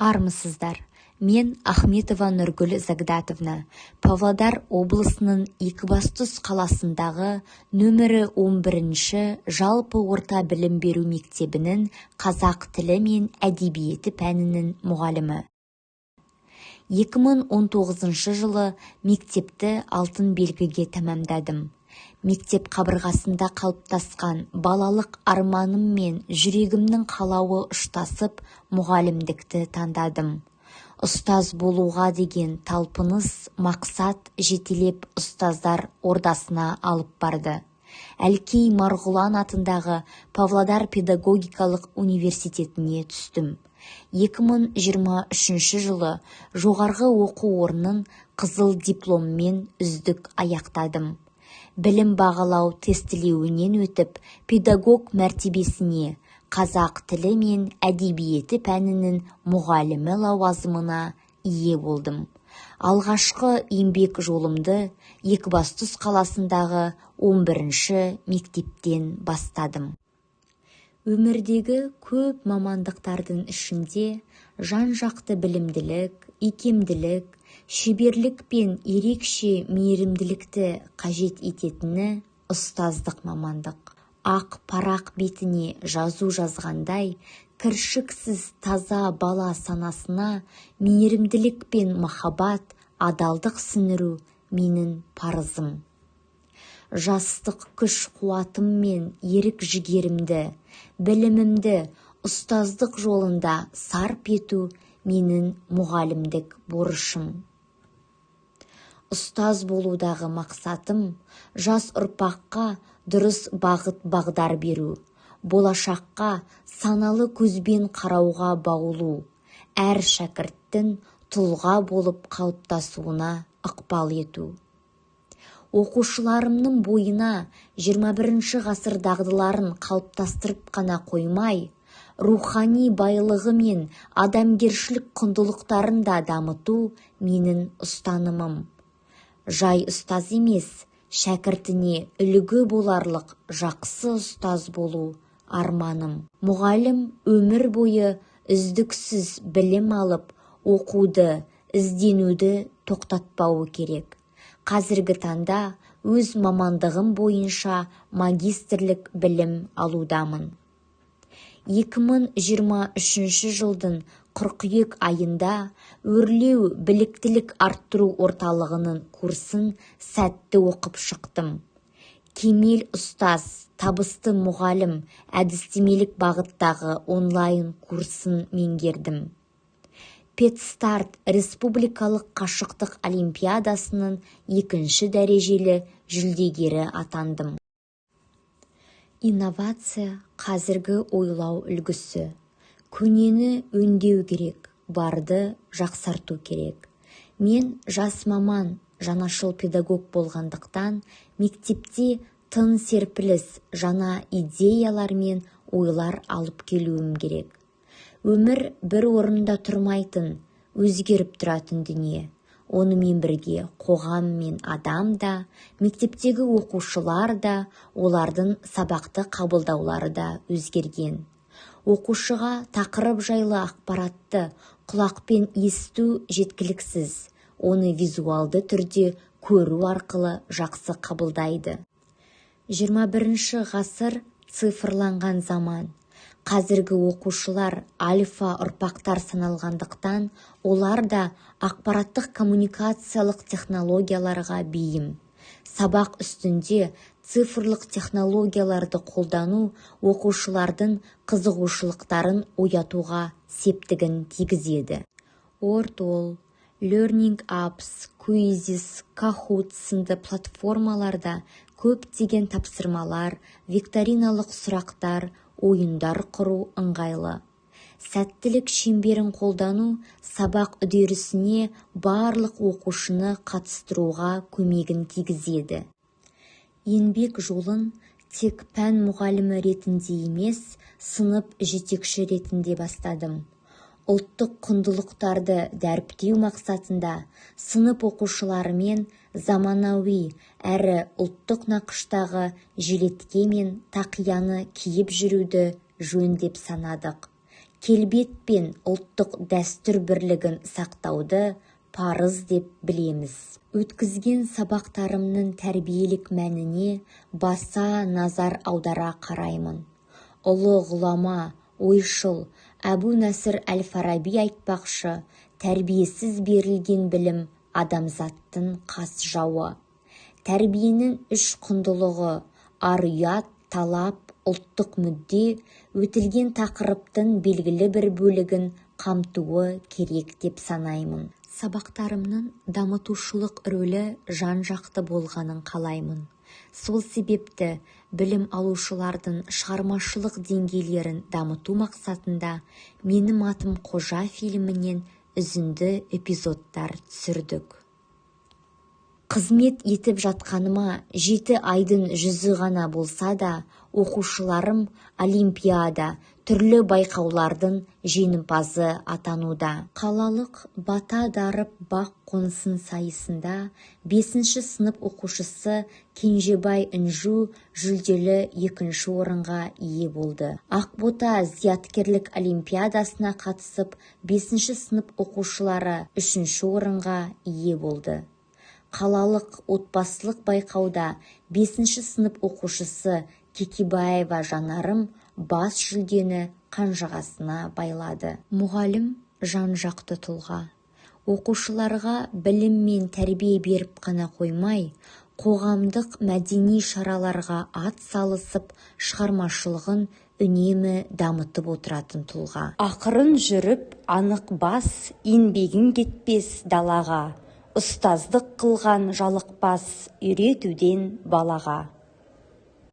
Армысыздар. Мен Ахметова Нұргүл Загдатовна, Павлодар облысының Екібастұз қаласындағы нөмірі 11-ші жалпы орта білім беру мектебінің қазақ тілі мен әдебиеті пәнінің мұғалімі. 2019 жылы мектепті алтын белгіге тәмамдадым. Мектеп қабырғасында қалыптасқан балалық арманым мен жүрегімнің қалауы ұштасып мұғалімдікті таңдадым. Ұстаз болуға деген талпыныс мақсат жетелеп ұстаздар ордасына алып барды. Әлкей Марғұлан атындағы Павлодар педагогикалық университетіне түстім. 2023 жылы жоғарғы оқу орнын қызыл дипломмен үздік аяқтадым. Білім бағалау тестілеуінен өтіп, педагог мәртебесіне, қазақ тілі мен әдебиеті пәнінің мұғалімі лауазымына ие болдым. Алғашқы еңбек жолымды Екібастұз қаласындағы 11-ші мектептен бастадым. Өмірдегі көп мамандықтардың ішінде жан-жақты білімділік, икемділік, шеберлік пен ерекше мейірімділікті қажет ететіні ұстаздық мамандық. Ақ парақ бетіне жазу жазғандай, кіршіксіз таза бала санасына мейірімділік пен махаббат, адалдық сіңіру менің парызым. Жастық күш қуатым мен ерік жігерімді, білімімді ұстаздық жолында сарп ету менің мұғалімдік борышым. Ұстаз болудағы мақсатым жас ұрпаққа дұрыс бағыт-бағдар беру, болашаққа саналы көзбен қарауға баулу, әр шәкірттің тұлға болып қалыптасуына ықпал ету. Оқушыларымның бойына 21 ғасыр дағдыларын қалыптастырып қана қоймай, рухани байлығы мен адамгершілік құндылықтарын да дамыту менің ұстанымым. Жай ұстаз емес, шәкіртіне үлгі боларлық жақсы ұстаз болу арманым. Мұғалім өмір бойы үздіксіз білім алып, оқуды, ізденуді тоқтатпауы керек. Қазіргі таңда өз мамандығым бойынша магистрлік білім алудамын. 2023 жылдың қыркүйек айында өрлеу біліктілік арттыру орталығының курсын сәтті оқып шықтым. Кемел ұстаз, табысты мұғалім әдістемелік бағыттағы онлайн курсын меңгердім. Педстарт республикалық қашықтық олимпиадасының 2-ші дәрежелі жүлдегері атандым. Инновация қазіргі ойлау үлгісі. Көнені өңдеу керек, барды жақсарту керек. Мен жас маман, жаңашыл педагог болғандықтан, мектепте тың серпіліс, жаңа идеялар мен ойлар алып келуім керек. Өмір бір орында тұрмайтын, өзгеріп тұратын дүние. Онымен бірге қоғам мен адам да, мектептегі оқушылар да, олардың сабақты қабылдаулары да өзгерген. Оқушыға тақырып жайлы ақпаратты құлақпен есту жеткіліксіз, оны визуалды түрде көру арқылы жақсы қабылдайды. 21 ғасыр цифрланған заман. Қазіргі оқушылар альфа ұрпақтар саналғандықтан, олар да ақпараттық коммуникациялық технологияларға бейім. Сабақ үстінде цифрлық технологияларды қолдану оқушылардың қызығушылықтарын оятуға септігін тигізеді. Wordwall, Learning Apps, Quizzes, Kahoot сынды платформаларда көптеген тапсырмалар, викториналық сұрақтар, ойындар құру ыңғайлы. Сәттілік шеңберін қолдану сабақ үдерісіне барлық оқушыны қатыстыруға көмегін тигізеді. Еңбек жолын тек пән мұғалімі ретінде емес, сынып жетекші ретінде бастадым. Ұлттық құндылықтарды дәріптеу мақсатында сынып оқушыларымен заманауи әрі ұлттық нақыштағы жилетке мен тақияны киіп жүруді жөн деп санадық. келбет пен ұлттық дәстүр бірлігін сақтауды парыз деп білеміз. Өткізген сабақтарымның тәрбиелік мәніне баса назар аудара қараймын. Ұлы ғұлама, ойшыл Әбу Насыр әл-Фараби айтпақшы, тәрбиесіз берілген білім адамзаттың қас жауы. Тәрбиенің үш құндылығы ар-ұят, талап, ұлттық мүдде өтілген тақырыптың белгілі бір бөлігін қамтуы керек деп санаймын. Сабақтарымның дамытушылық рөлі жан-жақты болғанын қалаймын. Сол себепті білім алушылардың шығармашылық деңгейлерін дамыту мақсатында менің атым Қожа фильмінен үзінді эпизодтар түсірдік. Қызмет етіп жатқаныма 7 айдың жүзі ғана болса да, оқушыларым олимпиада, түрлі байқаулардың жеңімпазы атануда. Қалалық бата дарып бақ қонсын сайысында 5-ші сынып оқушысы Кенжебай Інжу жүлделі 2-ші орынға ие болды. Ақбота зияткерлік олимпиадасына қатысып 5-ші сынып оқушылары 3-ші орынға ие болды. Қалалық отбасылық байқауда 5-ші сынып оқушысы Кекебаева Жанарым бас жүлдені қанжығасына байлады. Мұғалім жан-жақты тұлға. Оқушыларға білім мен тәрбие беріп қана қоймай, қоғамдық мәдени шараларға ат салысып, шығармашылығын үнемі дамытып отыратын тұлға. Ақырын жүріп, анық бас, еңбегің кетпес далаға. Ұстаздық қылған жалықпас, үйретуден балаға.